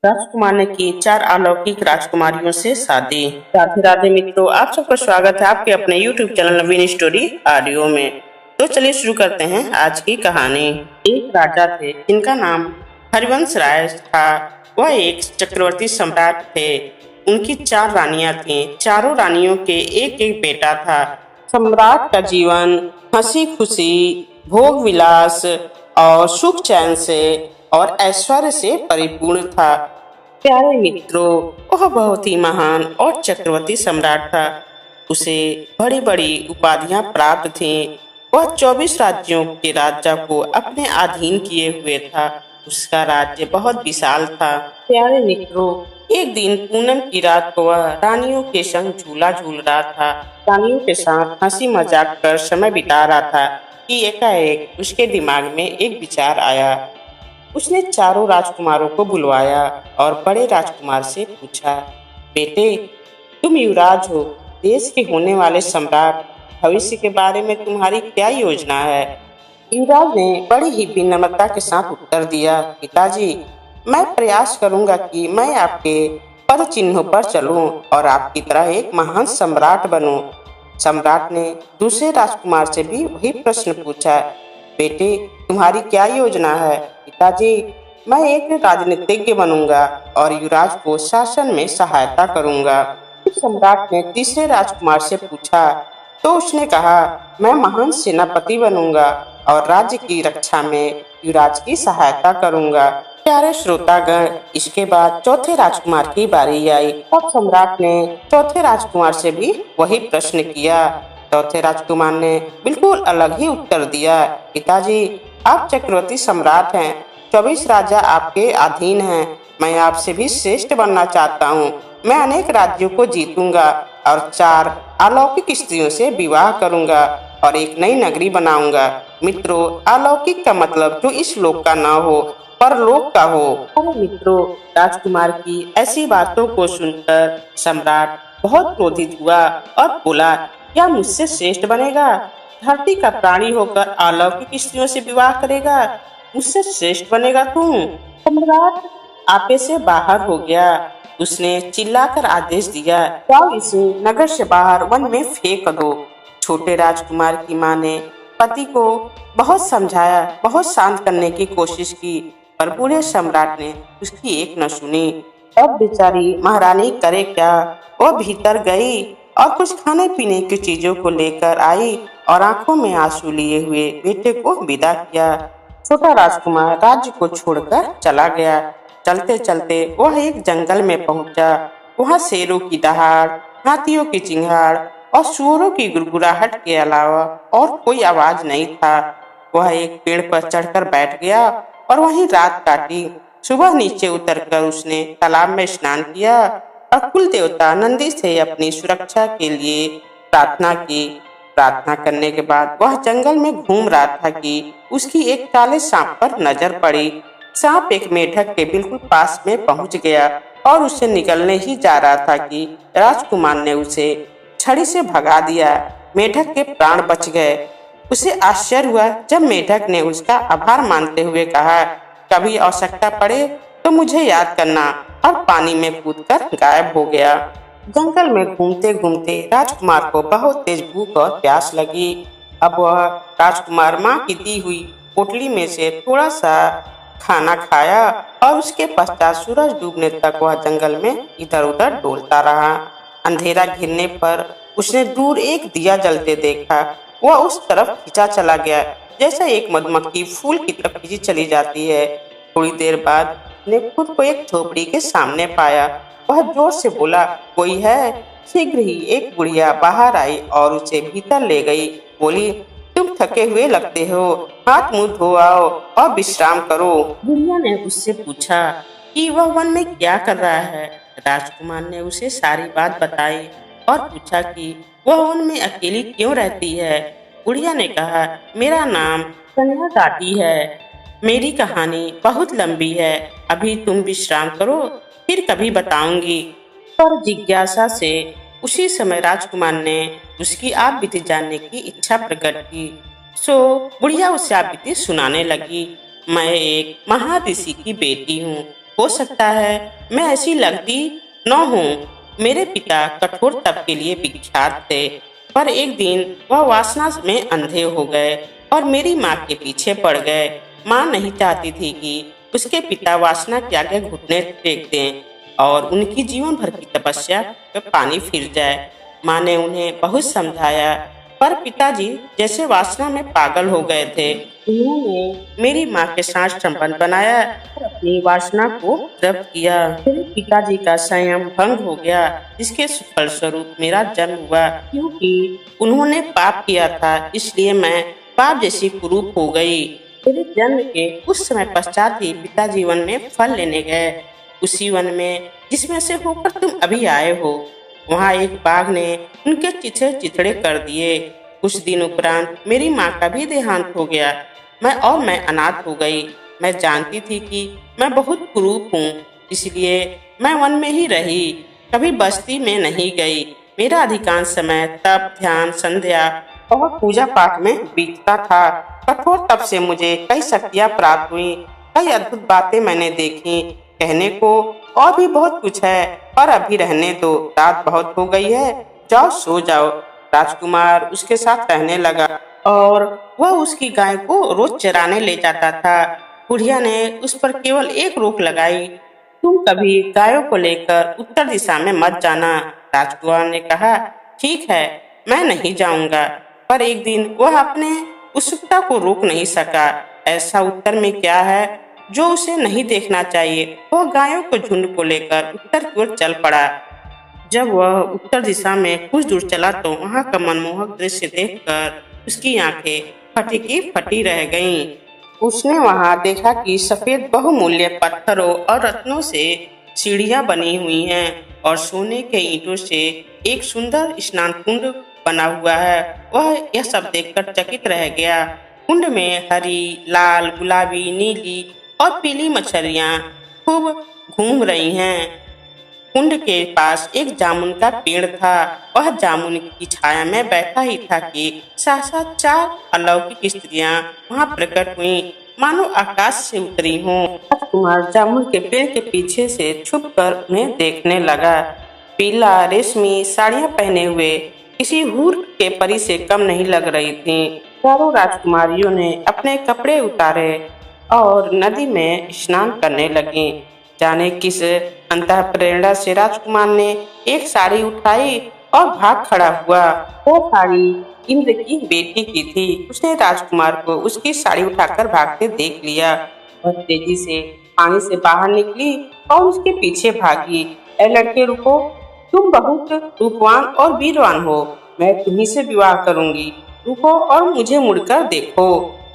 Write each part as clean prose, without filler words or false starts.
राजकुमार ने की 4 अलौकिक राजकुमारियों से शादी। राधे राधे मित्रों, आप सबका स्वागत है आपके अपने YouTube चैनल नवीन स्टोरी ऑडियो में। तो चलिए शुरू करते हैं आज की कहानी। एक राजा थे जिनका नाम हरिवंश राय था। वह एक चक्रवर्ती सम्राट थे। उनकी 4 रानियां थीं। चारों रानियों के एक एक बेटा था। सम्राट का जीवन हंसी खुशी, भोग विलास और सुख चैन से और ऐश्वर्य से परिपूर्ण था। प्यारे मित्रों, वह बहुत ही महान और चक्रवर्ती सम्राट था। उसे बड़ी बड़ी उपाधियां प्राप्त थीं। वह 24 राज्यों के राजा को अपने अधीन किए हुए था। उसका राज्य बहुत विशाल था। प्यारे मित्रों, एक दिन पूनम की रात को वह रानियों के संग झूला झूल रहा था। रानियों के साथ हंसी मजाक कर समय बिता रहा था कि एकाएक उसके दिमाग में एक विचार आया। उसने चारों राजकुमारों को बुलवाया और बड़े राजकुमार से पूछा, बेटे, तुम युवराज हो, देश के होने वाले सम्राट, भविष्य के बारे में तुम्हारी क्या योजना है? युवराज ने बड़ी ही विनम्रता के साथ उत्तर दिया, पिताजी, मैं प्रयास करूंगा कि मैं आपके पद चिन्हों पर चलूं और आपकी तरह एक महान सम्राट बनूं। सम्राट ने दूसरे राजकुमार से भी वही प्रश्न पूछा, बेटे, तुम्हारी क्या योजना है? पिताजी, मैं एक राजनीतिज्ञ बनूंगा और युवराज को शासन में सहायता करूंगा। फिर सम्राट ने तीसरे राजकुमार से पूछा तो उसने कहा, मैं महान सेनापति बनूंगा और राज्य की रक्षा में युवराज की सहायता करूंगा। प्यारे श्रोतागण, इसके बाद चौथे राजकुमार की बारी आई। तब सम्राट ने चौथे राजकुमार से भी वही प्रश्न किया। चौथे राजकुमार ने बिल्कुल अलग ही उत्तर दिया, पिताजी, आप चक्रवर्ती सम्राट हैं, 24 राजा आपके अधीन हैं। मैं आपसे भी श्रेष्ठ बनना चाहता हूँ। मैं अनेक राज्यों को जीतूंगा और 4 अलौकिक स्त्रियों से विवाह करूंगा और एक नई नगरी बनाऊंगा। मित्रों, अलौकिक का मतलब जो इस लोक का न हो पर लोक का हो। अरे मित्रों, राजकुमार की ऐसी बातों को सुनकर सम्राट बहुत क्रोधित हुआ और बोला, क्या मुझसे श्रेष्ठ बनेगा? धरती का प्राणी होकर अलौकिक स्त्रियों से विवाह करेगा? मुझसे श्रेष्ठ बनेगा तू? सम्राट आपे से बाहर हो गया। उसने चिल्लाकर आदेश दिया, जाओ इसे नगर से बाहर वन में फेंक दो। छोटे राजकुमार की माँ ने पति को बहुत समझाया, बहुत शांत करने की कोशिश की, पर बूढ़े सम्राट ने उसकी एक न सुनी। अब बेचारी महारानी करे क्या? वो भीतर गई और कुछ खाने पीने की चीजों को लेकर आई और आंखों में आंसू लिए हुए बेटे को विदा किया। छोटा राजकुमार राज्य को छोड़कर चला गया। चलते चलते वह एक जंगल में पहुंचा। वहां शेरों की दहाड़, हाथियों की चिंगाड़ और सुअरों की गुड़गुड़ाहट के अलावा और कोई आवाज नहीं था। वह एक पेड़ पर चढ़कर बैठ गया और वहीं रात काटी। सुबह नीचे उतरकर उसने तालाब में स्नान किया और कुल देवता नंदी से अपनी सुरक्षा के लिए प्रार्थना की। प्रार्थना करने के बाद वह जंगल में घूम रहा था कि उसकी एक काले सांप पर नजर पड़ी। सांप एक मेढक के बिल्कुल पास में पहुंच गया और उसे निकलने ही जा रहा था कि राजकुमार ने उसे छड़ी से भगा दिया। मेढक के प्राण बच गए। उसे आश्चर्य हुआ जब मेढक ने उसका आभार मानते हुए कहा, कभी आवश्यकता पड़े तो मुझे याद करना, और पानी में कूदकर गायब हो गया। जंगल में घूमते घूमते राजकुमार को बहुत तेज भूख और प्यास लगी। अब वह राजकुमार माँ की दी हुई पोटली में से थोड़ा सा खाना खाया और उसके पश्चात सूरज डूबने तक वह जंगल में इधर उधर डोलता रहा। अंधेरा घिरने पर उसने दूर एक दिया जलते देखा। वह उस तरफ खींचा चला गया जैसा एक मधुमक्खी फूल की तरफ खींची चली जाती है। थोड़ी देर बाद ने खुद को एक झोपड़ी के सामने पाया। वह जोर से बोला, कोई है? शीघ्र ही एक बुढ़िया बाहर आई और उसे भीतर ले गई। बोली, तुम थके हुए लगते हो, हाथ मुंह धो आओ और विश्राम करो। बुढ़िया ने उससे पूछा कि वह वन में क्या कर रहा है। राजकुमार ने उसे सारी बात बताई और पूछा कि वह वन में अकेली क्यों रहती है। बुढ़िया ने कहा, मेरा नाम कन्या काटी है। मेरी कहानी बहुत लंबी है। अभी तुम विश्राम करो, फिर कभी बताऊंगी। पर जिज्ञासा से उसी समय राजकुमार ने उसकी आप बीती जानने की इच्छा प्रकट की। सो बुढ़िया उसे आप बीती सुनाने लगी। मैं एक महाऋषि की बेटी हूँ। हो सकता है मैं ऐसी लगती न हूँ। मेरे पिता कठोर तप के लिए विख्यात थे, पर एक दिन वह वासना में अंधे हो गए और मेरी माँ के पीछे पड़ गए। माँ नहीं चाहती थी कि उसके पिता वासना के आगे घुटने टेक दें और उनकी जीवन भर की तपस्या पे पानी फिर जाए। माँ ने उन्हें बहुत समझाया, पर पिताजी जैसे वासना में पागल हो गए थे। उन्होंने मेरी माँ के साथ संबंध बनाया और अपनी वासना को जब्त किया। मेरे पिताजी का संयम भंग हो गया, जिसके फलस्वरूप मेरा जन्म हुआ। क्योंकि उन्होंने पाप किया था, इसलिए मैं पाप जैसी कुरूप हो गई। मेरे जन्म के कुछ समय पश्चात ही पिताजी वन में फल लेने गए, उसी वन में जिसमें से होकर तुम अभी आए हो। वहाँ एक बाघ ने उनके चिथड़े चिथड़े कर दिए। कुछ दिन उपरांत मेरी माँ का भी देहांत हो गया। मैं अनाथ हो गई। मैं जानती थी कि मैं बहुत कुरूप हूँ, इसलिए मैं वन में ही रही, कभी बस्ती में नहीं गई। मेरा अधिकांश समय तप, ध्यान, संध्या और पूजा पाठ में बीतता था। कठोर तप से मुझे कई शक्तियाँ प्राप्त हुई, कई अद्भुत बातें मैंने देखी। कहने को और भी बहुत कुछ है, पर अभी रहने दो, रात बहुत हो गई है, जाओ सो जाओ। राजकुमार उसके साथ रहने लगा और वह उसकी गाय को रोज चराने ले जाता था। बुढ़िया ने उस पर केवल एक रोक लगाई, तुम कभी गायों को लेकर उत्तर दिशा में मत जाना। राजकुमार ने कहा, ठीक है, मैं नहीं जाऊंगा। पर एक दिन वह अपने उत्सुकता को रोक नहीं सका। ऐसा उत्तर में क्या है जो उसे नहीं देखना चाहिए। वह गायों को झुंड को लेकर उत्तर की ओर चल पड़ा। जब वह उत्तर दिशा में कुछ दूर चला तो वहां का मनमोहक दृश्य देखकर उसकी आंखें फटी की फटी रह गईं। उसने वहां देखा कि सफेद बहुमूल्य पत्थरों और रत्नों से सीढ़ियां बनी हुई हैं और सोने के ईंटों से एक सुंदर स्नान कुंड बना हुआ है। वह यह सब देखकर चकित रह गया। कुंड में हरी, लाल, गुलाबी, नीली और पीली मछलियां खूब घूम रही हैं। कुंड के पास एक जामुन का पेड़ था। वह जामुन की छाया में बैठा ही था कि साक्षात चार अलौकिक स्त्रियां वहां प्रकट हुईं, मानो आकाश से उतरी हों। राजकुमार जामुन के पेड़ के पीछे से छुपकर उन्हें देखने लगा। पीला रेशमी साड़ियां पहने हुए किसी हूर के परी से कम नहीं लग रही थीं। चारों राजकुमारियों ने अपने कपड़े उतारे और नदी में स्नान करने लगी। जाने किस अंतः प्रेरणा से राजकुमार ने एक साड़ी उठाई और भाग खड़ा हुआ। वो साड़ी इंद्र की बेटी की थी। उसने राजकुमार को उसकी साड़ी उठाकर भागते देख लिया। वह तेजी से पानी से बाहर निकली और उसके पीछे भागी। ए लड़के, रुको, तुम बहुत रूपवान और वीरवान हो, मैं तुम्ही से विवाह करूंगी। रुको और मुझे मुड़कर देखो।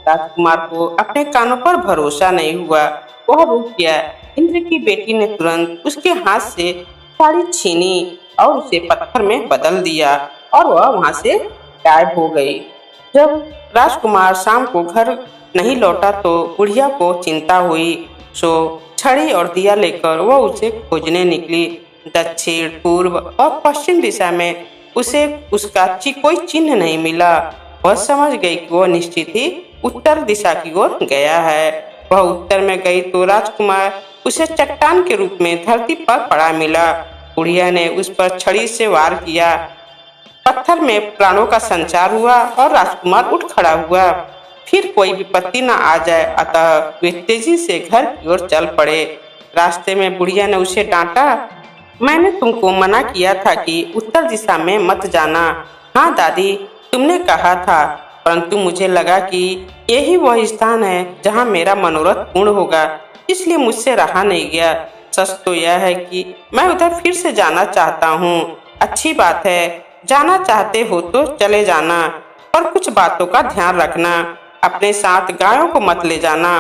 राजकुमार को अपने कानों पर भरोसा नहीं हुआ। वह रुक गया। इंद्र की बेटी ने तुरंत उसके हाथ से साड़ी छीनी और उसे पत्थर में बदल दिया और वह वहां से गायब हो गई। जब राजकुमार शाम को घर नहीं लौटा तो बुढ़िया को चिंता हुई। सो छड़ी और दिया लेकर वह उसे खोजने निकली। दक्षिण, पूर्व और पश्चिम दिशा में उसे उसका कोई चिन्ह नहीं मिला। वह समझ गई कि वह निश्चित ही उत्तर दिशा की ओर गया है। वह उत्तर में गई तो राजकुमार उसे चट्टान के रूप में धरती पर पड़ा मिला। बुढ़िया ने उस पर छड़ी से वार किया। पत्थर में प्राणों का संचार हुआ और राजकुमार उठ खड़ा हुआ। फिर कोई विपत्ति न आ जाए, अतः वे तेजी से घर की ओर चल पड़े। रास्ते में बुढ़िया ने उसे डांटा, मैंने तुमको मना किया था कि उत्तर दिशा में मत जाना। हाँ दादी, तुमने कहा था, परंतु मुझे लगा कि यही वह स्थान है जहाँ मेरा मनोरथ पूर्ण होगा, इसलिए मुझसे रहा नहीं गया। सच तो यह है कि मैं उधर फिर से जाना चाहता हूँ। अच्छी बात है, जाना चाहते हो तो चले जाना, पर कुछ बातों का ध्यान रखना। अपने साथ गायों को मत ले जाना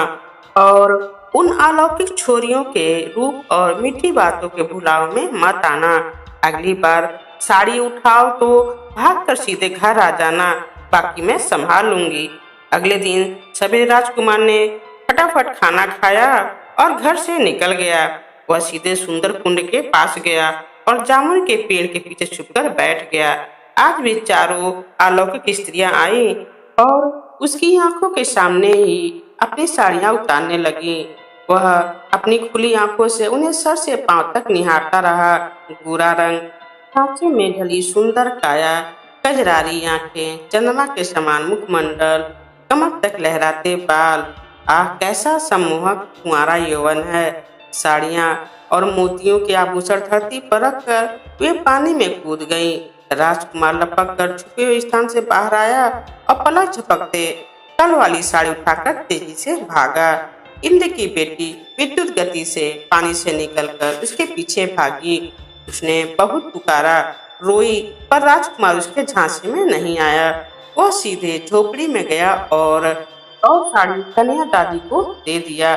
और उन अलौकिक छोरियों के रूप और मीठी बातों के भुलाव में मत आना। अगली बार साड़ी उठाओ तो भागकर सीधे घर आ जाना, बाकी मैं संभाल लूंगी। अगले दिन सवेरे राजकुमार ने फटाफट खाना खाया और घर से निकल गया। वह सीधे सुंदर कुंड के पास गया और जामुन के पेड़ के पीछे छुपकर बैठ गया। आज भी चारों अलौकिक स्त्रियां आई और उसकी आंखों के सामने ही अपनी साड़ियां उतारने लगी। वह अपनी खुली आंखों से उन्हें सर से पांव तक निहारता रहा। गोरा रंग, सांचे में ढली सुंदर काया, कजरारी आंखें, चंद्रमा के समान मुखमंडल, कमर तक लहराते बाल। आह, कैसा सम्मोहक कुंवारा यौवन है। साड़ियां और मोतियों के आभूषण धरती पर रखकर वे पानी में कूद गईं। राजकुमार लपक कर छुपे हुए स्थान से बाहर आया और पलक झपकते कल वाली साड़ी उठाकर तेजी से भागा। इंद्र की बेटी विद्युत गति से पानी से निकलकर उसके पीछे भागी। उसने बहुत पुकारा, रोई, पर राजकुमार उसके झांसे में नहीं आया। वो सीधे झोपड़ी में गया और साड़ी कन्या दादी को दे दिया।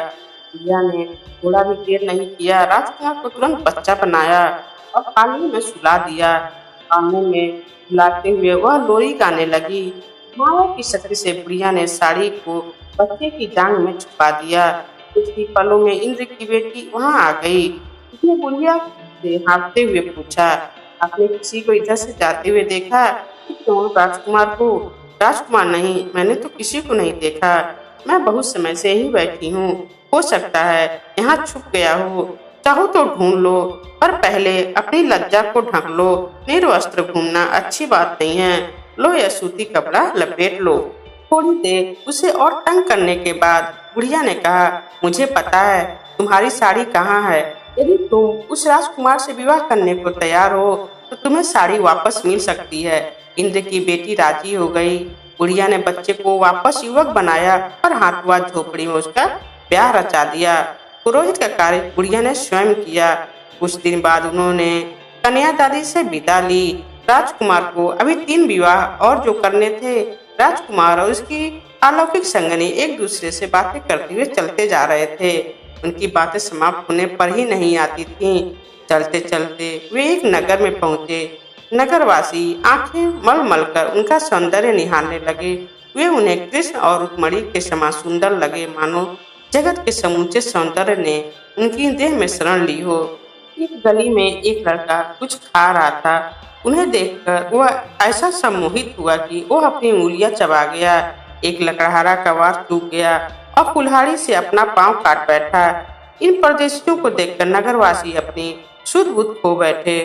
प्रिया ने थोड़ा भी देर नहीं किया, राजकुमार को तुरंत बच्चा बनाया और पानी में सुला दिया। पानी में सुलाते हुए वह लोरी गाने लगी। माया की शक्ति से प्रिया ने साड़ी को बच्चे की जांघ में छुपा दिया। कुछ ही पलों में इंद्र की बेटी वहां आ गई। उसने बुढ़िया से हाँफते हुए पूछा, आपने किसी को इधर से जाते हुए देखा? क्यों राजकुमार को? राजकुमार नहीं, मैंने तो किसी को नहीं देखा। मैं बहुत समय से ही बैठी हूँ, हो सकता है यहाँ छुप गया हो। चाहो तो ढूंढ लो, पर पहले अपनी लज्जा को ढक लो। निर्वस्त्र घूमना अच्छी बात नहीं है। लो यह सूती कपड़ा लपेट लो। थोड़ी देर उसे और तंग करने के बाद बुढ़िया ने कहा, मुझे पता है तुम्हारी साड़ी कहाँ है। यदि तुम उस राजकुमार से विवाह करने को तैयार हो तो तुम्हें साड़ी वापस मिल सकती है। इंद्र की बेटी राजी हो गई। बुढ़िया ने बच्चे को वापस युवक बनाया और हाथवा झोपड़ी में उसका ब्याह रचा दिया। पुरोहित का कार्य बुढ़िया ने स्वयं किया। कुछ दिन बाद उन्होंने कन्या दादी से विदा ली। राजकुमार को अभी 3 विवाह और जो करने थे। राजकुमार और उसकी अलौकिक संगनी एक दूसरे से बातें करते हुए चलते जा रहे थे। उनकी बातें समाप्त होने पर ही नहीं आती थीं। चलते चलते वे एक नगर में पहुंचे। नगरवासी आंखें मल मल कर उनका सौंदर्य निहारने लगे। वे उन्हें कृष्ण और रुक्मणी के समान सुंदर लगे, मानो जगत के समूचे सौंदर्य ने उनकी देह में शरण ली हो। एक गली में एक लड़का कुछ खा रहा था। उन्हें देखकर वह ऐसा सम्मोहित हुआ कि वो अपनी उंगलियां चबा गया। एक लकड़हारा का वार चूक गया और कुल्हाड़ी से अपना पांव काट बैठा। इन परदेशियों को देखकर नगरवासी अपनी सुध बुध खो बैठे।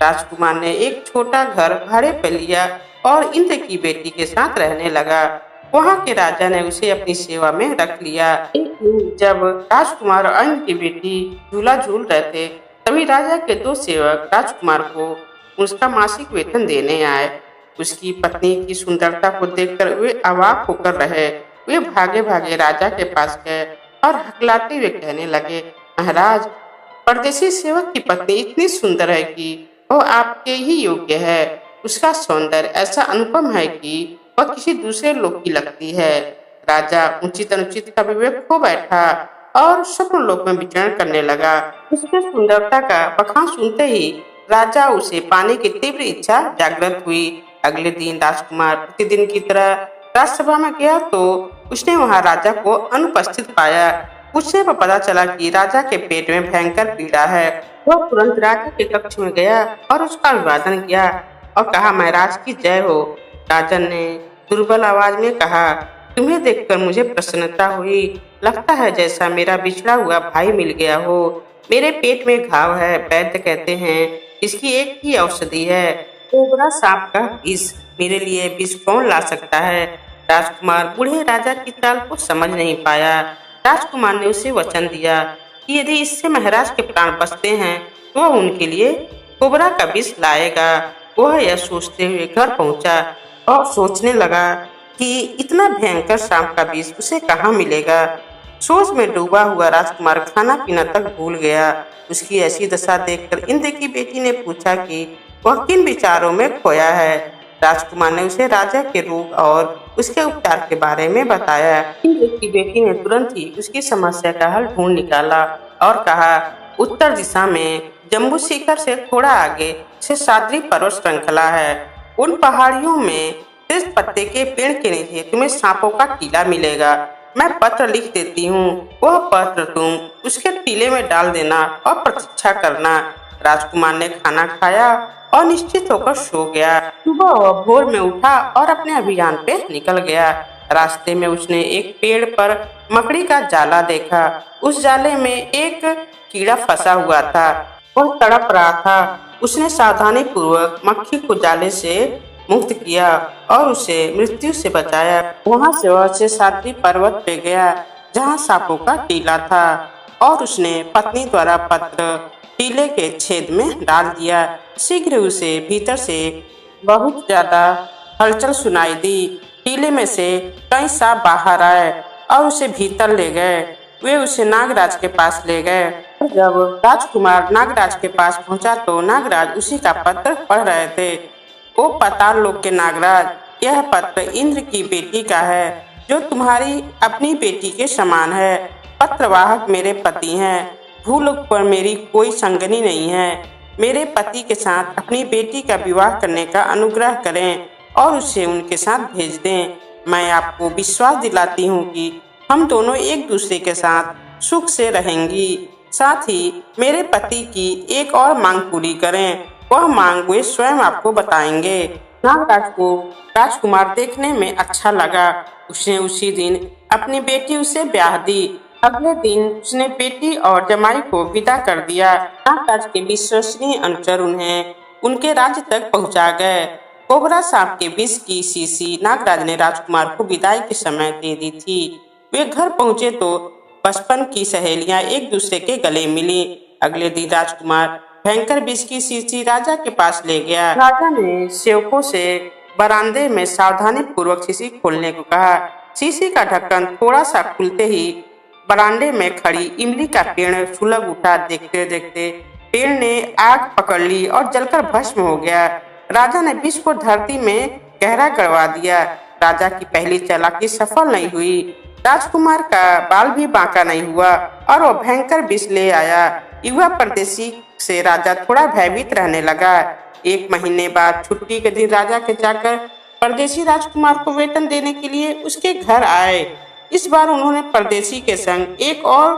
राजकुमार ने एक छोटा घर भाड़े पर लिया और इंद्र की बेटी के साथ रहने लगा। वहाँ के राजा ने उसे अपनी सेवा में रख लिया। एक दिन जब राजकुमार और इंद्र की बेटी झूला झूल रहे थे, तभी राजा के 2 सेवक राजकुमार को उसका मासिक वेतन देने आए। उसकी पत्नी की सुंदरता को देखकर वे अवाक होकर रहे। वे भागे भागे राजा के पास गए और हकलाते हुए कहने लगे, महाराज, परदेसी सेवक की पत्नी इतनी सुंदर है कि वो आपके ही योग्य है। उसका सौंदर्य ऐसा अनुपम है कि वह किसी दूसरे लोक की लगती है। राजा उचित अनुचित का विवेक खो बैठा और स्वप्न लोक में विचरण करने लगा। उसके सुंदरता का बखान सुनते ही राजा उसे पाने की तीव्र इच्छा जागृत हुई। अगले दिन राजकुमार प्रतिदिन की तरह राजसभा में गया तो उसने वहां राजा को अनुपस्थित पाया। पूछने पर पता चला कि राजा के पेट में भयंकर पीड़ा है। वह तुरंत राजा के कक्ष में गया और उसका अभिवादन किया और कहा, महाराज की जय हो। राजन ने दुर्बल आवाज में कहा, तुम्हें देखकर मुझे प्रसन्नता हुई। लगता है जैसा मेरा बिछड़ा हुआ भाई मिल गया हो। मेरे पेट में घाव है। वैद्य कहते हैं इसकी एक ही औषधि है, कोबरा सांप का विष। मेरे लिए विष कौन ला सकता है? राजकुमार बूढ़े राजा की चाल को समझ नहीं पाया। राजकुमार ने उसे वचन दिया कि यदि इससे महाराज के प्राण बचते हैं तो वह उनके लिए कोबरा का विष लाएगा। वह यह सोचते हुए घर पहुंचा और सोचने लगा कि इतना भयंकर सांप का विष उसे कहाँ मिलेगा। सोच में डूबा हुआ राजकुमार खाना पीना तक भूल गया। उसकी ऐसी दशा देखकर इंद्र की बेटी ने पूछा कि वह किन विचारों में खोया है। राजकुमार ने उसे राजा के रोग और उसके उपचार के बारे में बताया। इंद्र की बेटी ने तुरंत ही उसकी समस्या का हल ढूंढ निकाला और कहा, उत्तर दिशा में जम्बू शिखर से थोड़ा आगे शेषाद्री पर्वत श्रृंखला है। उन पहाड़ियों में तेज पत्ते के पेड़ के नीचे तुम्हें सांपों का टीला मिलेगा। मैं पत्र लिख देती हूँ, वह पत्र तुम उसके टीले में डाल देना और प्रतीक्षा करना। राजकुमार ने खाना खाया और निश्चित होकर सो गया। सुबह वह भोर में उठा और अपने अभियान पे निकल गया। रास्ते में उसने एक पेड़ पर मकड़ी का जाला देखा। उस जाले में एक कीड़ा फंसा हुआ था। वह तड़प रहा था। उसने सावधानी पूर्वक मक्खी को जाले से मुक्त किया और उसे मृत्यु से बचाया। वहां से वह शेषाद्री पर्वत पे गया जहां सांपों का टीला था और उसने पत्नी द्वारा पत्र टीले के छेद में डाल दिया। शीघ्र उसे भीतर से बहुत ज्यादा हलचल सुनाई दी। टीले में से कई सांप बाहर आए और उसे भीतर ले गए। वे उसे नागराज के पास ले गए। जब राजकुमार नागराज के पास पहुंचा तो नागराज उसी का पत्र पढ़ रहे थे। ओ पाताल लोक के नागराज, यह पत्र इंद्र की बेटी का है, जो तुम्हारी अपनी बेटी के समान है। पत्रवाहक मेरे पति हैं। भूलोक पर मेरी कोई संगनी नहीं है। मेरे पति के साथ अपनी बेटी का विवाह करने का अनुग्रह करें और उसे उनके साथ भेज दें। मैं आपको विश्वास दिलाती हूँ कि हम दोनों एक दूसरे के साथ सुख से रहेंगी। साथ ही मेरे पति की एक और मांग पूरी करें। वह मांग वे स्वयं आपको बताएंगे। नागराज को राजकुमार देखने में अच्छा लगा। उसने उसी दिन अपनी बेटी उसे ब्याह दी। अगले दिन उसने बेटी और जमाई को विदा कर दिया। नागराज के विश्वसनीय अनुचर उन्हें उनके राज्य तक पहुंचा गए। कोबरा सांप के विष की शीशी नागराज ने राजकुमार को विदाई के समय दे दी थी। वे घर पहुंचे तो बचपन की सहेलियां एक दूसरे के गले मिली। अगले दिन राजकुमार भयंकर विष की शीशी राजा के पास ले गया। राजा ने सेवकों से बरामदे में सावधानी पूर्वक शीशी खोलने को कहा। शीशी का ढक्कन थोड़ा सा खुलते ही बरामदे में खड़ी इमली का पेड़ सुलग उठा। देखते देखते पेड़ ने आग पकड़ ली और जलकर भस्म हो गया। राजा ने विष को धरती में गहरा गड़वा दिया। राजा की पहली चालाकी सफल नहीं हुई। राजकुमार का बाल भी बांका नहीं हुआ और वह भयंकर विष ले आया। युवा परदेशी से राजा थोड़ा भयभीत रहने लगा। एक महीने बाद छुट्टी के दिन राजा के चाकर परदेशी राजकुमार को वेतन देने के लिए उसके घर आए। इस बार उन्होंने परदेशी के संग एक और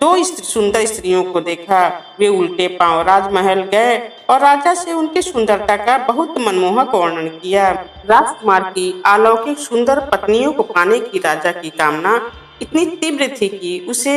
दो सुंदर स्त्रियों को देखा। वे उल्टे पांव राजमहल गए और राजा से उनकी सुंदरता का बहुत मनमोहक वर्णन किया। राजकुमार की अलौकिक सुंदर पत्नियों को पाने की राजा की कामना इतनी तीव्र थी कि उसे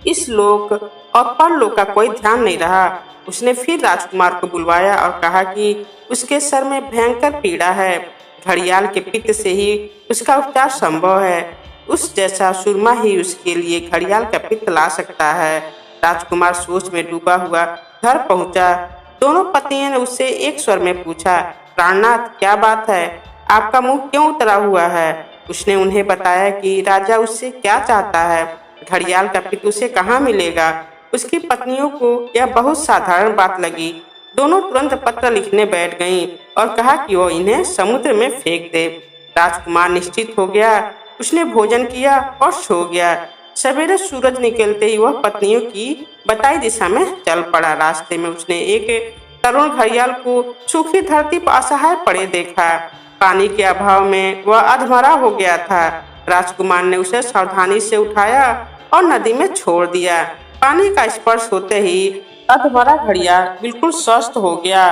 इस लोक और परलोक का कोई ध्यान नहीं रहा। उसने फिर राजकुमार को बुलवाया और कहा कि उसके सर में भयंकर पीड़ा है। घड़ियाल के पित्त से ही उसका उपचार संभव है। उस जैसा सुरमा ही उसके लिए घड़ियाल का पित्त ला सकता है। राजकुमार सोच में डूबा हुआ घर पहुंचा। दोनों पत्नियों ने उससे एक स्वर में पूछा, प्राणनाथ, क्या बात है? आपका मुंह क्यों उतरा हुआ है? उसने उन्हें बताया कि राजा उससे क्या चाहता है। घड़ियाल का पित्त उसे कहाँ मिलेगा? उसकी पत्नियों को यह बहुत साधारण बात लगी। दोनों तुरंत पत्र लिखने बैठ गईं और कहा कि वो इन्हें समुद्र में फेंक दे। राजकुमार निश्चित हो गया। उसने भोजन किया और सो गया। सवेरे सूरज निकलते ही वह पत्नियों की बताई दिशा में चल पड़ा। रास्ते में उसने एक तरुण घड़ियाल को सूखी धरती पर असहाय पड़े देखा। पानी के अभाव में वह अधमरा हो गया था। राजकुमार ने उसे सावधानी से उठाया और नदी में छोड़ दिया। पानी का स्पर्श होते ही अधमरा घड़ियाल बिल्कुल स्वस्थ हो गया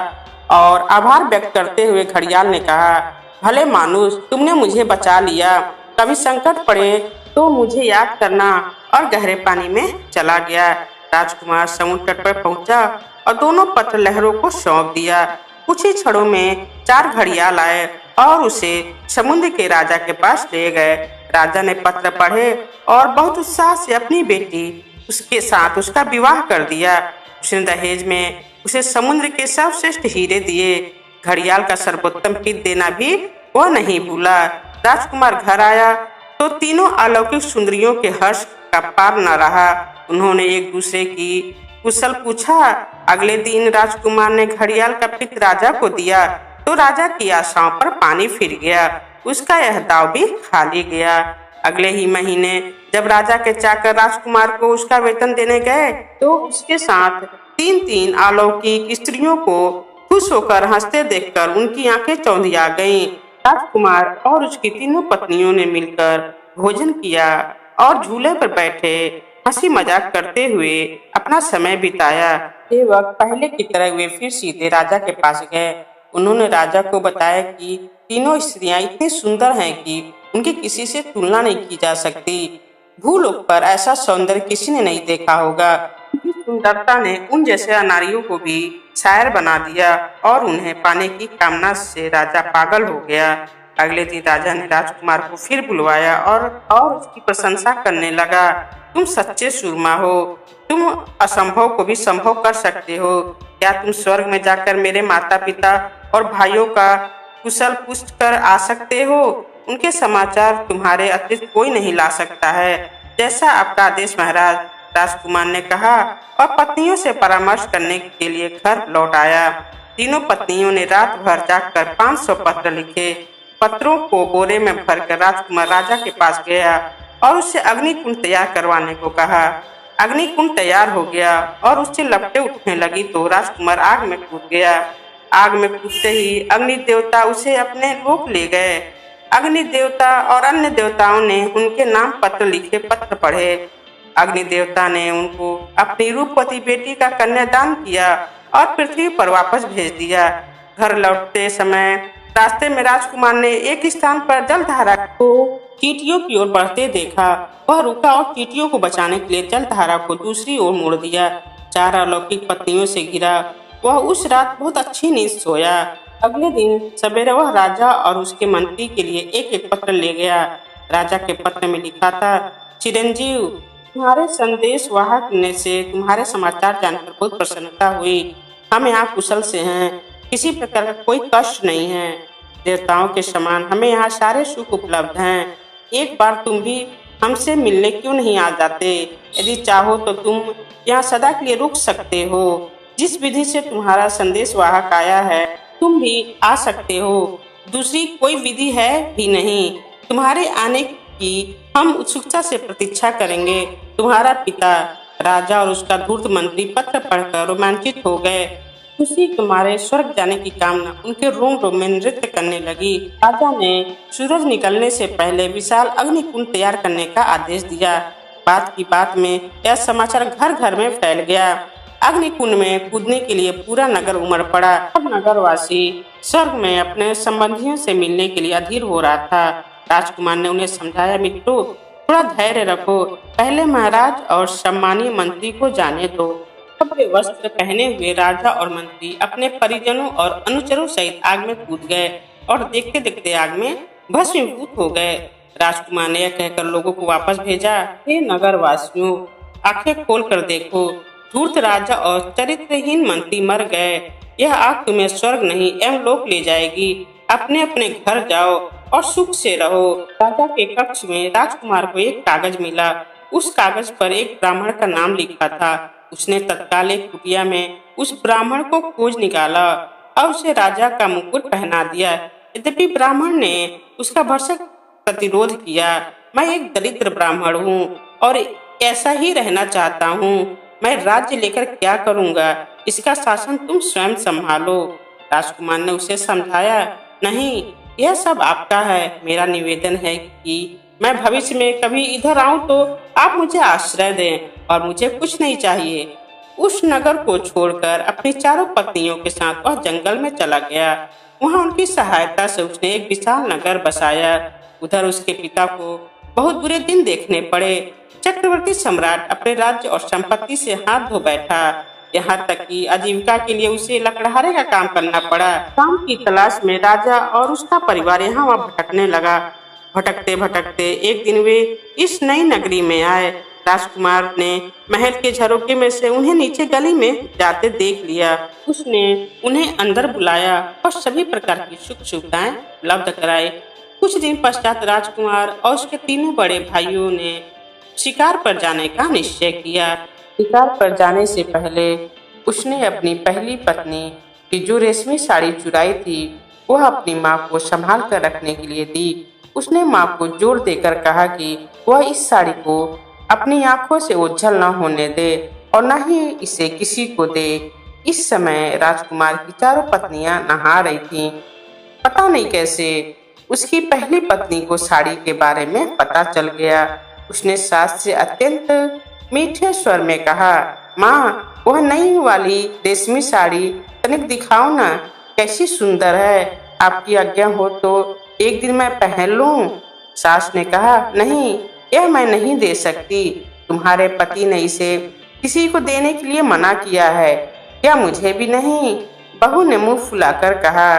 और आभार व्यक्त करते हुए घड़ियाल ने कहा, भले मानुष, तुमने मुझे बचा लिया। कभी संकट पड़े तो मुझे याद करना। और गहरे पानी में चला गया। राजकुमार समुद्र तट पर पहुंचा और दोनों पत्र लहरों को सौंप दिया। कुछ ही क्षणों में 4 घड़ियाल आए और उसे समुद्र के राजा के पास ले गए। राजा ने पत्र पढ़े और बहुत उत्साह से अपनी बेटी उसके साथ उसका विवाह कर दिया। उसने दहेज में उसे समुद्र के सर्वश्रेष्ठ हीरे दिए। घड़ियाल का सर्वोत्तम पित्त देना भी वह नहीं भूला। राजकुमार घर आया तो तीनों अलौकिक सुंदरियों के हर्ष का पार न रहा। उन्होंने एक दूसरे की कुशल पूछा। अगले दिन राजकुमार ने घड़ियाल का पित्त राजा को दिया तो राजा की आशाओं पर पानी फिर गया। उसका यह दाव भी खाली गया। अगले ही महीने जब राजा के चाकर राजकुमार को उसका वेतन देने गए तो उसके साथ 3 अलौकिक स्त्रियों को खुश होकर हंसते देखकर उनकी आंखें चौंधिया गईं। राजकुमार और उसकी तीनों पत्नियों ने मिलकर भोजन किया और झूले पर बैठे हंसी मजाक करते हुए अपना समय बिताया। ये वक्त पहले की तरह वे फिर सीधे राजा के पास गए। उन्होंने राजा को बताया कि तीनों स्त्रियां इतनी सुंदर हैं कि उनकी किसी से तुलना नहीं की जा सकती। भूलोक पर ऐसा सौंदर्य किसी ने नहीं देखा होगा। उनकी सुंदरता ने उन जैसे नारियों को भी शायर बना दिया और उन्हें पाने की कामना से राजा पागल हो गया। अगले दिन राजा ने राजकुमार को फिर बुलवाया और उसकी प्रशंसा करने लगा। तुम सच्चे सूरमा हो, तुम असंभव को भी संभव कर सकते हो। क्या तुम स्वर्ग में जाकर मेरे माता पिता और भाइयों का कुशल पूछ कर आ सकते हो? उनके समाचार तुम्हारे अतिरिक्त कोई नहीं ला सकता है। जैसा आपका आदेश महाराज, राजकुमार ने कहा और पत्नियों से परामर्श करने के लिए घर लौट आया। तीनों पत्नियों ने रात भर जागकर 500 पत्र लिखे। पत्रों को बोरे में भरकर राजकुमार राजा के पास गया और उससे अग्निकुंड तैयार करवाने को कहा। अग्निकुंड तैयार हो गया और उससे लपटें उठने लगी तो राजकुमार आग में कूद गया। आग में कूदते ही अग्नि देवता उसे अपने लोक ले गए। अग्नि देवता और अन्य देवताओं ने उनके नाम पत्र लिखे पत्र पढ़े। अग्नि देवता ने उनको अपनी रूपवती बेटी का कन्यादान किया और पृथ्वी पर वापस भेज दिया। घर लौटते समय रास्ते में राजकुमार ने एक स्थान पर जलधारा को चींटियों की ओर बढ़ते देखा। वह रुका और चींटियों को बचाने के लिए जलधारा को दूसरी ओर मोड़ दिया। 4 अलौकिक पत्नियों से घिरा वह उस रात बहुत अच्छी नींद सोया। अगले दिन सवेरे वह राजा और उसके मंत्री के लिए एक एक पत्र ले गया। राजा के पत्र में लिखा था, चिरंजीव, तुम्हारे संदेश वाहक ने से तुम्हारे समाचार जानकर बहुत प्रसन्नता हुई। हम यहाँ कुशल से हैं, किसी प्रकार का कोई कष्ट नहीं है। देवताओं के समान हमें यहाँ सारे सुख उपलब्ध हैं। एक बार तुम भी हमसे मिलने क्यों नहीं आ जाते? यदि चाहो तो तुम यहाँ सदा के लिए रुक सकते हो। जिस विधि से तुम्हारा संदेश वाहक आया है तुम भी आ सकते हो। दूसरी कोई विधि है भी नहीं। तुम्हारे आने की हम उत्सुकता से प्रतीक्षा करेंगे। तुम्हारा पिता राजा और उसका धूर्त मंत्री पत्र पढ़कर रोमांचित हो गए। खुशी के मारे स्वर्ग जाने की कामना उनके रोम रोम में नृत्य करने लगी। राजा ने सूरज निकलने से पहले विशाल अग्निकुंड तैयार करने का आदेश दिया। बात की बात में यह समाचार घर घर में फैल गया। अग्निकुंड में कूदने के लिए पूरा नगर उमड़ पड़ा। सब नगरवासी स्वर्ग में अपने संबंधियों से मिलने के लिए अधीर हो रहा था। राजकुमार ने उन्हें समझाया, मित्रों, थोड़ा धैर्य रखो। पहले महाराज और सम्मानीय मंत्री को जाने दो। कपड़े वस्त्र पहने हुए राजा और मंत्री अपने परिजनों और अनुचरों सहित आग में कूद गए और देखते देखते आग में भस्मीभूत हो गए। राजकुमार ने यह कहकर लोगों को वापस भेजा, हे नगरवासियों, आंखें खोल कर देखो, धूर्त राजा और चरित्रहीन मंत्री मर गए। यह आग तुम्हें स्वर्ग नहीं एवं लोक ले जाएगी। अपने अपने घर जाओ और सुख से रहो। राजा के कक्ष में राजकुमार को एक कागज मिला। उस कागज पर एक ब्राह्मण का नाम लिखा था। उसने तत्काल एक कुटिया में उस ब्राह्मण को खोज निकाला और उसे राजा का मुकुट पहना दिया। यद्यपि ब्राह्मण ने उसका भरसक प्रतिरोध किया। मैं एक दरिद्र ब्राह्मण हूँ और ऐसा ही रहना चाहता हूँ। मैं राज्य लेकर क्या करूँगा? इसका शासन तुम स्वयं संभालो। राजकुमार ने उसे समझाया, नहीं, यह सब आपका है। मेरा निवेदन है कि मैं भविष्य में कभी इधर आऊं तो आप मुझे आश्रय दें और मुझे कुछ नहीं चाहिए। उस नगर को छोड़कर अपनी 4 पत्नियों के साथ वह जंगल में चला गया। वहां उनकी सहायता से उसने एक विशाल नगर बसाया। उधर उसके पिता को बहुत बुरे दिन देखने पड़े। चक्रवर्ती सम्राट अपने राज्य और संपत्ति से हाथ धो बैठा। यहाँ तक कि आजीविका के लिए उसे लकड़हारे का काम करना पड़ा। काम की तलाश में राजा और उसका परिवार यहाँ वहाँ भटकने लगा। भटकते भटकते एक दिन वे इस नई नगरी में आए। राजकुमार ने महल के झरोखे में से उन्हें नीचे गली में जाते देख लिया। उसने उन्हें अंदर बुलाया और सभी प्रकार की सुख सुविधाएं उपलब्ध कराई। कुछ दिन पश्चात राजकुमार और उसके तीनों बड़े भाइयों ने शिकार पर जाने का निश्चय किया। शिकार पर जाने से पहले उसने अपनी पहली पत्नी की जो रेशमी साड़ी चुराई थी वह अपनी माँ को संभाल कर रखने के लिए दी। उसने माँ को जोर देकर कहा कि वह इस साड़ी को अपनी आंखों से ओझल न होने दे और न ही इसे किसी को दे। इस समय राजकुमार की 4 पत्नियां नहा रही थीं। पता नहीं कैसे उसकी पहली पत्नी को साड़ी के बारे में पता चल गया। उसने सास से अत्यंत मीठे स्वर में कहा, माँ, वह नई वाली रेशमी साड़ी तनिक दिखाओ ना, कैसी सुंदर है। आपकी आज्ञा हो तो एक दिन मैं पहन लूं। सास ने कहा, नहीं, यह मैं नहीं दे सकती। तुम्हारे पति ने इसे किसी को देने के लिए मना किया है, क्या मुझे भी नहीं? बहू ने मुंह फुलाकर कहा।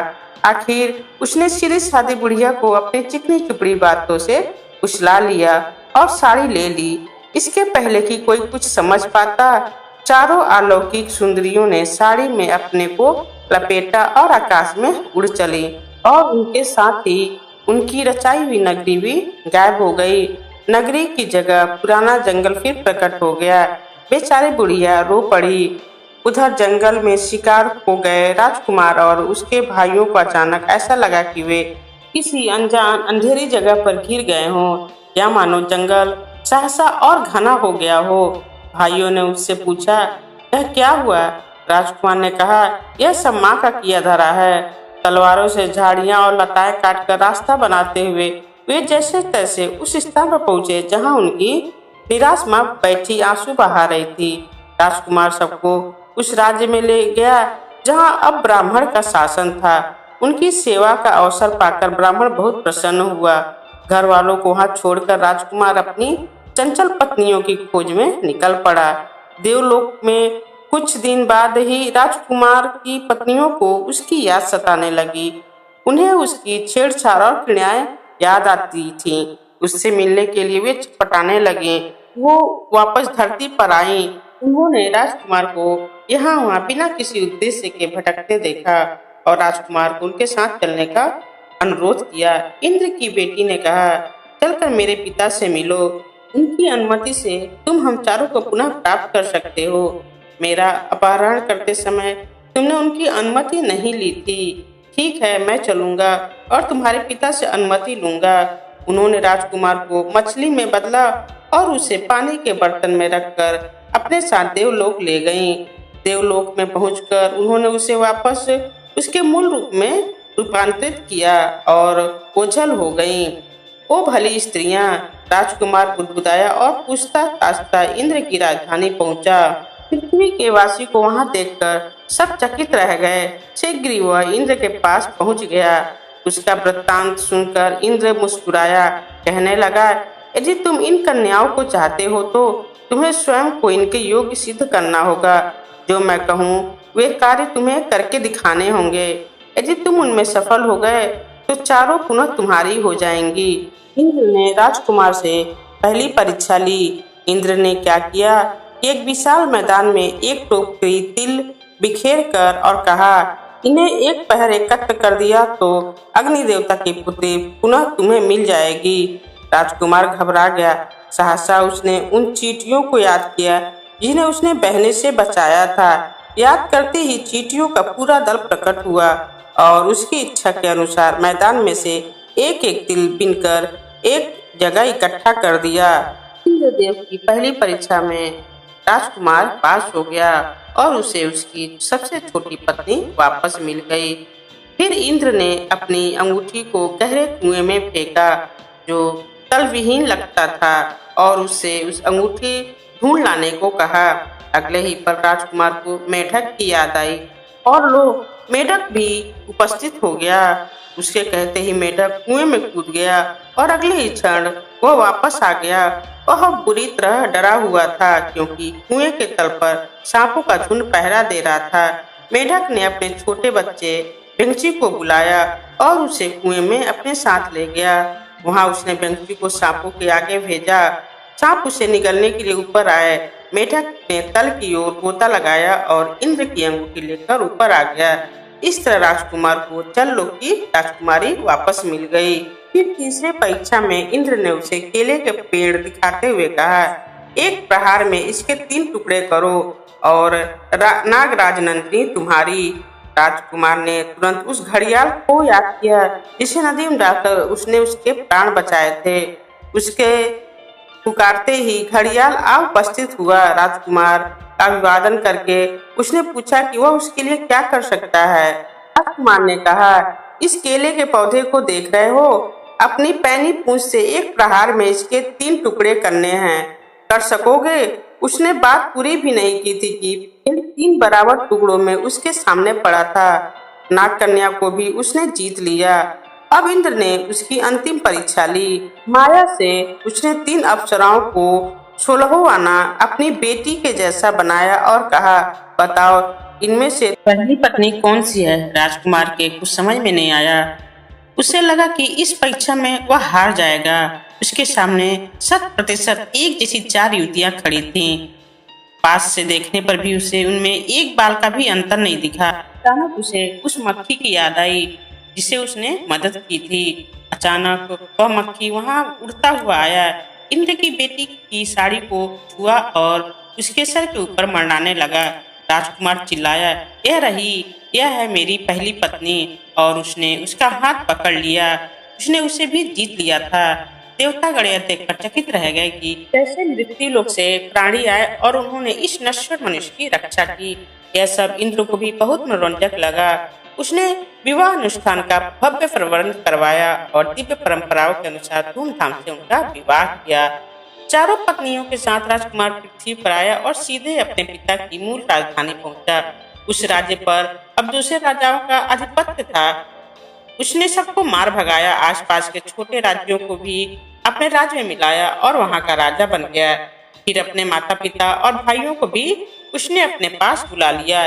आखिर उसने सीधी सादी बुढ़िया को अपनी चिकनी चुपड़ी बातों से उछला लिया और साड़ी ले ली। इसके पहले कि कोई कुछ समझ पाता, चारों अलौकिक सुंदरियों ने साड़ी में अपने को लपेटा और आकाश में उड़ चली और उनके साथ ही उनकी रचाई हुई नगरी भी गायब हो गई। नगरी की जगह पुराना जंगल फिर प्रकट हो गया। बेचारी बुढ़िया रो पड़ी। उधर जंगल में शिकार हो गए राजकुमार और उसके भाइयों को अचानक ऐसा लगा कि वे किसी अनजान अंधेरी जगह पर घिर गए हों, या मानो जंगल सहसा और घना हो गया हो। भाइयों ने उससे पूछा, यह क्या हुआ? राजकुमार ने कहा, यह सब माँ का किया धरा है। तलवारों से झाड़ियां और लताएं काटकर रास्ता बनाते हुए वे जैसे तैसे उस स्थान पर पहुंचे जहां उनकी निराश माँ बैठी आंसू बहा रही थी। राजकुमार सबको उस राज्य में ले गया जहां अब ब्राह्मण का शासन था। उनकी सेवा का अवसर पाकर ब्राह्मण बहुत प्रसन्न हुआ। घर वालों को वहां छोड़कर राजकुमार अपनी चंचल पत्नियों की खोज में निकल पड़ा। देवलोक में कुछ दिन बाद ही राजकुमार की पत्नियों को उसकी याद सताने लगी। उन्हें उसकी छेड़छाड़ और क्रियाएं याद आती थीं। उससे मिलने के लिए वे छटपटाने लगे। वो वापस धरती पर आईं। उन्होंने राजकुमार को यहाँ वहाँ बिना किसी उद्देश्य के भटकते देखा और राजकुमार को उनके साथ चलने का अनुरोध किया। इंद्र की बेटी ने कहा, चलकर मेरे पिता से मिलो। उनकी अनुमति से तुम हम चारों को पुनः प्राप्त कर सकते हो। मेरा अपहरण करते समय तुमने उनकी अनुमति नहीं ली थी। ठीक है, मैं चलूंगा और तुम्हारे पिता से अनुमति लूंगा। उन्होंने राजकुमार को मछली में बदला और उसे पानी के बर्तन में रखकर अपने साथ देवलोक ले गईं। देवलोक में पहुंचकर उन्होंने उसे वापस उसके मूल रूप में रूपांतरित किया और ओझल हो गईं। ओ भली स्त्रियां! राजकुमार बुदबुदाया और पूछता ताछता इंद्र की राजधानी पहुंचा। पृथ्वी के वासी को वहां देखकर सब चकित रह गए। शीघ्र ही वह इंद्र के पास पहुंच गया। उसका वृत्तांत सुनकर इंद्र मुस्कुराया, कहने लगा, यदि तुम इन कन्याओं को चाहते हो तो तुम्हें स्वयं को इनके योग्य सिद्ध करना होगा। जो मैं कहूँ वे कार्य तुम्हें करके दिखाने होंगे। यदि तुम उनमें सफल हो गए तो चारों पुनः तुम्हारी हो जाएंगी। इंद्र ने राजकुमार से पहली परीक्षा ली। इंद्र ने क्या किया, एक विशाल मैदान में एक टोकरी तिल बिखेर कर और कहा, इन्हें एक पहर एकत्र कर दिया तो अग्नि देवता की पुत्री पुनः तुम्हें मिल जाएगी। राजकुमार घबरा गया। सहसा उसने उन चींटियों को याद किया जिन्हें उसने बहने से बचाया था। याद करते ही चींटियों का पूरा दल प्रकट हुआ और उसकी इच्छा के अनुसार मैदान में से एक एक तिल बिनकर एक जगह इकट्ठा कर दिया। इंद्रदेव की पहली परीक्षा में राजकुमार पास हो गया और उसे उसकी सबसे छोटी पत्नी वापस मिल गई। फिर इंद्र ने अपनी अंगूठी को गहरे कुएं में फेंका जो तल विहीन लगता था और उससे उस अंगूठी ढूंढ लाने को कहा। अगले ही पल राजकुमार को मेढक की याद आई और लो, मेढक भी उपस्थित हो गया। उसके कहते ही मेढक कुएं में कूद गया और अगले ही क्षण वह वापस आ गया। वह बुरी तरह डरा हुआ था क्योंकि कुएं के तल पर सांपों का झुंड पहरा दे रहा था। मेढक ने अपने छोटे बच्चे बेंगची को बुलाया और उसे कुएं में अपने साथ ले गया। वहां उसने बेंगची को सांपों के आगे भेजा। सांप उसे निगलने के लिए ऊपर आए। मेढक ने तल की ओर गोता लगाया और इंद्र की अंगूठी लेकर ऊपर आ गया। इस तरह राजकुमार को चल्लोक की राजकुमारी वापस मिल गई। फिर तीसरे परीक्षा में इंद्र ने उसे केले के पेड़ दिखाते हुए कहा, एक प्रहार में इसके 3 टुकड़े करो और नागराज नंदिनी तुम्हारी। राजकुमार ने तुरंत उस घड़ियाल को याद किया जिसे नदी में डालकर उसने उसके प्राण बचाए थे। उसके पुकारते ही घड़ियाल आ उपस्थित हुआ। राजकुमार का अभिवादन करके उसने पूछा कि वह उसके लिए क्या कर सकता है। राजकुमार ने कहा, इस केले के पौधे को देख रहे हो, अपनी पैनी पूंछ से एक प्रहार में इसके 3 टुकड़े करने हैं, कर सकोगे? उसने बात पूरी भी नहीं की थी कि इन 3 बराबर टुकड़ों में उसके सामने पड़ा था। नाग कन्या को भी उसने जीत लिया। अब इंद्र ने उसकी अंतिम परीक्षा ली। माया से उसने 3 अप्सराओं को 16वां आना अपनी बेटी के जैसा बनाया और कहा, बताओ इनमें से पहली पत्नी कौन सी है। राजकुमार के कुछ समझ में नहीं आया। उसे लगा कि इस परीक्षा में वह हार जाएगा। उसके सामने 100% एक जैसी 4 युवतियां खड़ी थीं। पास से देखने पर भी उसे उनमें एक बाल का भी अंतर नहीं दिखा। अचानक उसे उस मक्खी की याद आई जिसे उसने मदद की थी। अचानक वह मक्खी वहां उड़ता हुआ आया, इंद्र की बेटी की साड़ी को छुआ और उसके सर के ऊपर मंडराने लगा। राजकुमार चिल्लाया, यह रही, यह है मेरी पहली पत्नी। और उसने उसका हाथ पकड़ लिया। उसने उसे भी जीत लिया था। देवतागण यह देखकर चकित रह गए कि कैसे मृत्यु लोक से प्राणी आए और उन्होंने इस नश्वर मनुष्य की रक्षा की। यह सब इंद्र को भी बहुत मनोरंजक लगा। उसने विवाह अनुष्ठान का भव्य प्रबंध करवाया और दिव्य परंपराओं के अनुसार धूमधाम से उनका विवाह किया। चारों पत्नियों के साथ राजकुमार पृथ्वी पर आया और सीधे अपने पिता की मूल राजधानी पहुंचा। उस राज्य पर अब दूसरे राजाओं का आधिपत्य था। उसने सबको मार भगाया, आसपास के छोटे राज्यों को भी अपने राज्य में मिलाया और वहां का राजा बन गया। फिर अपने माता पिता और भाइयों को भी उसने अपने पास बुला लिया।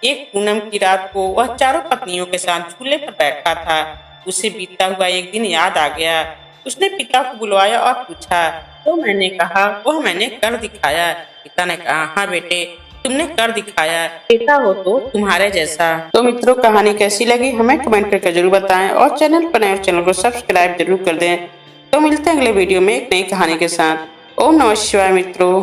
एक पूनम की रात को वह चारों पत्नियों के साथ झूले पर बैठा था। उसे बीता हुआ एक दिन याद आ गया। उसने पिता को बुलवाया और पूछा, तो मैंने कहा वह मैंने कर दिखाया। पिता ने कहा, हाँ बेटे, तुमने कर दिखाया, बेटा हो तो तुम्हारे जैसा। तो मित्रों, कहानी कैसी लगी हमें कमेंट करके जरूर बताएं और चैनल पर नए चैनल को सब्सक्राइब जरूर कर दें। तो मिलते हैं अगले वीडियो में एक नई कहानी के साथ। ओम नमः शिवाय मित्रों।